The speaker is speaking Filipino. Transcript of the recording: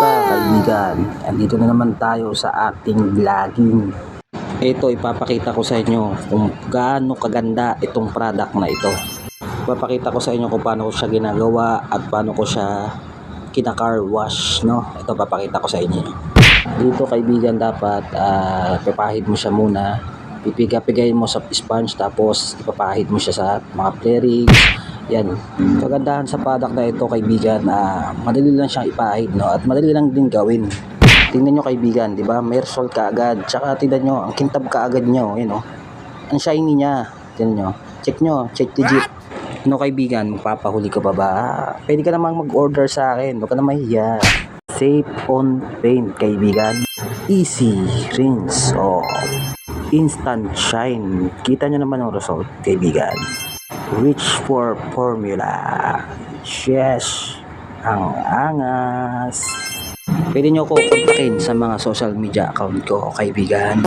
Kamusta kaibigan? Andito na naman tayo sa ating vlogging. Ito ipapakita ko sa inyo kung gaano kaganda itong product na ito. Ipapakita ko sa inyo kung paano ko siya ginagawa at paano ko siya kina-car wash, no? Ito papakita ko sa inyo. Dito kaibigan dapat ipapahid mo siya muna. Pipiga-pigayin mo sa sponge tapos ipapahid mo siya sa mga playrings. Yan. Kagandahan sa product na ito kaibigan, madali lang siyang ipahid, no? At madali lang din gawin. Tingnan nyo kaibigan, di ba? May result kaagad. Tsaka tingnan nyo, ang kintab kaagad nyo, yun, oh. Ang shiny niya. Tingnan nyo, check legit. No kaibigan, magpapahuli ka pa ba? Pwede ka namang mag-order sa akin, huwag ka na mahiya. Safe on paint kaibigan. Easy rinse, oh. Instant shine. Kita nyo naman ang result kaibigan. Rich for formula. Yes, ang angas. Pwede nyo ko kontakin sa mga social media account ko kaibigan.